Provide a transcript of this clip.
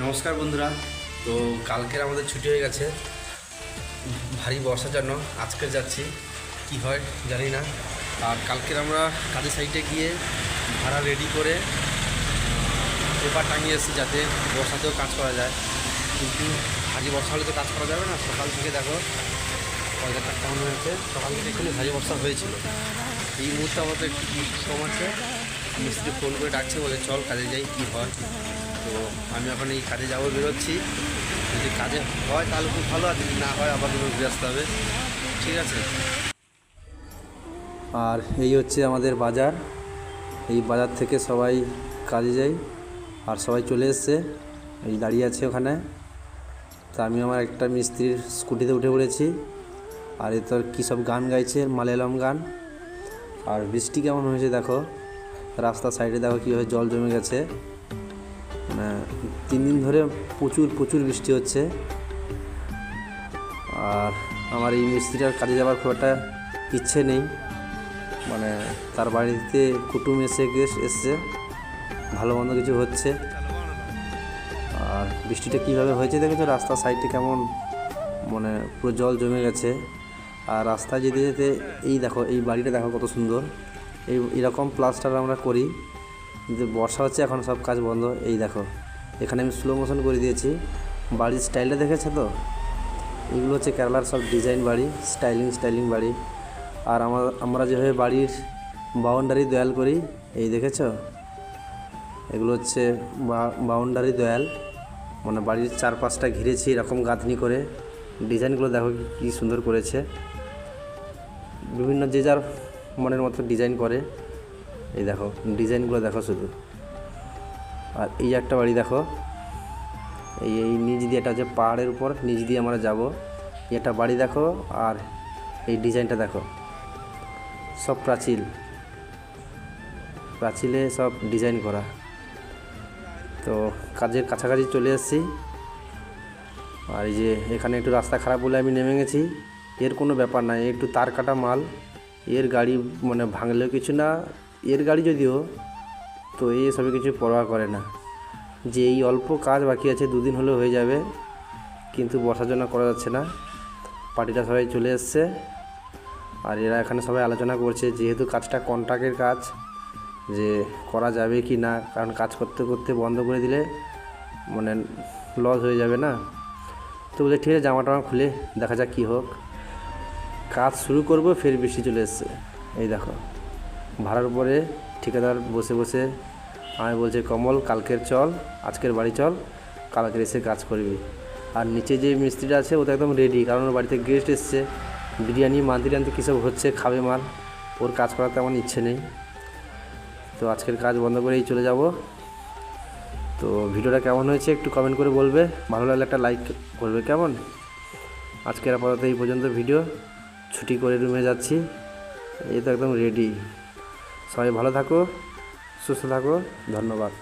নমস্কার বন্ধুরা। তো কালকের আমাদের ছুটি হয়ে গেছে ভারী বর্ষার জন্য। আজকে যাচ্ছি, কি হয় জানি না। আর কালকের আমরা কাজের সাইডে গিয়ে ভাড়া রেডি করে পেপার টাঙিয়ে এসেছি যাতে বর্ষাতেও কাজ করা যায়। কিন্তু ভারী বর্ষা হলে তো কাজ করা যাবে না। সকাল থেকে দেখো ওয়েদারটা কেমন হয়েছে। সকাল থেকে এখানে ভারী বর্ষা হয়েছিল। এই মুহূর্তে আমাদের একটু কম আছে। মিস্ত্রি ফোন করে ডাকছে, বলে চল কাজে যাই, কী হয়। তো আমি এখন এই কাজে যাবো, বেরোচ্ছি। যদি কাজে হয় তাহলে খুব ভালো, আর যদি না হয় আবার ঘুরে আসতে হবে। ঠিক আছে। আর এই হচ্ছে আমাদের বাজার। এই বাজার থেকে সবাই কাজে যাই, আর সবাই চলে এসছে, এই দাঁড়িয়ে আছে ওখানে। তা আমি আমার একটা মিস্ত্রির স্কুটিতে উঠে পড়েছি। আর এ তোর কী সব গান গাইছে, মালায়ালাম গান। আর বৃষ্টি কেমন হয়েছে দেখো, রাস্তার সাইডে দেখো কীভাবে জল জমে গেছে। মানে 3 দিন ধরে প্রচুর বৃষ্টি হচ্ছে। আর আমার এই মিস্ত্রিটার কাজে যাওয়ার খুব একটা ইচ্ছে নেই। মানে তার বাড়িতে কুটুম গেস্ট এসছে, ভালো মন্দ কিছু হচ্ছে। আর বৃষ্টিটা কীভাবে হয়েছে দেখেছো, রাস্তার সাইডে কেমন মানে পুরো জল জমে গেছে। আর রাস্তায় যেতে যেতে এই দেখো, এই বাড়িটা দেখো কত সুন্দর। এইরকম প্লাস্টার আমরা করি, কিন্তু বর্ষা হচ্ছে এখন সব কাজ বন্ধ। এই দেখো এখানে আমি স্লো মোশন করে দিয়েছি। বাড়ির স্টাইলটা দেখেছো তো? এগুলো হচ্ছে কেরালার সব ডিজাইন বাড়ি, স্টাইলিং বাড়ি। আর আমরা যেভাবে বাড়ির বাউন্ডারি দেয়াল করি, এই দেখেছো, এগুলো হচ্ছে বাউন্ডারি দেয়াল। মানে বাড়ির চারপাশটা ঘিরেছি এরকম গাঁথনি করে। ডিজাইনগুলো দেখো কী সুন্দর করেছে। বিভিন্ন যে যার মনের মতো ডিজাইন করে। এই দেখো ডিজাইনগুলো দেখো শুধু। আর এই একটা বাড়ি দেখো, এই নিচ দিয়ে, এটা হচ্ছে পাহাড়ের উপর, নিচ দিয়ে আমরা যাব। এটা বাড়ি দেখো, আর এই ডিজাইনটা দেখো, সব প্রাচীলে সব ডিজাইন করা। তো কাজের কাছাকাছি চলে এসেছি। আর এই যে এখানে একটু রাস্তা খারাপ বলে আমি নেমে গেছি। এর কোনো ব্যাপার নাই, একটু তার কাটা মাল। এর গাড়ি মানে ভাঙলেও কিছু না, এর গাড়ি যদিও, তো সবই কিছু পরোয়া করে না। যে এই অল্প কাজ বাকি আছে, 2 দিন হলেও হয়ে যাবে, কিন্তু বর্ষার জন্য করা যাচ্ছে না। পার্টিটা সবাই চলে এসছে, আর এরা এখানে সবাই আলোচনা করছে, যেহেতু কাজটা কন্ট্রাক্টের কাজ, যে করা যাবে কি না। কারণ কাজ করতে করতে বন্ধ করে দিলে মানে লস হয়ে যাবে না। তো বলে ঠিক আছে, জামা টামা খুলে দেখা যাক কী হোক। কাজ শুরু করব, ফের বৃষ্টি চলে এসছে। এই দেখো ভাড়ার উপরে ঠিকাদার বসে বসে আমি বলছে, কমল কালকের চল, আজকের বাড়ি চল, কালকের এসে কাজ করবি। আর নিচে যে মিস্ত্রিটা আছে ও তো একদম রেডি, কারণ ওর বাড়িতে গেস্ট এসছে, বিরিয়ানি মান্তি কী সব হচ্ছে, খাবে মাল। ওর কাজ করার তেমন ইচ্ছে নেই। তো আজকের কাজ বন্ধ করেই চলে যাব। তো ভিডিওটা কেমন হয়েছে একটু কমেন্ট করে বলবে, ভালো লাগলে একটা লাইক করবে কেমন। আজকের আপাতত এই পর্যন্ত ভিডিও। ছুটি করে রুমে যাচ্ছি, এই তো একদম রেডি। সবাই ভালো থাকো, সুস্থ থাকো, ধন্যবাদ।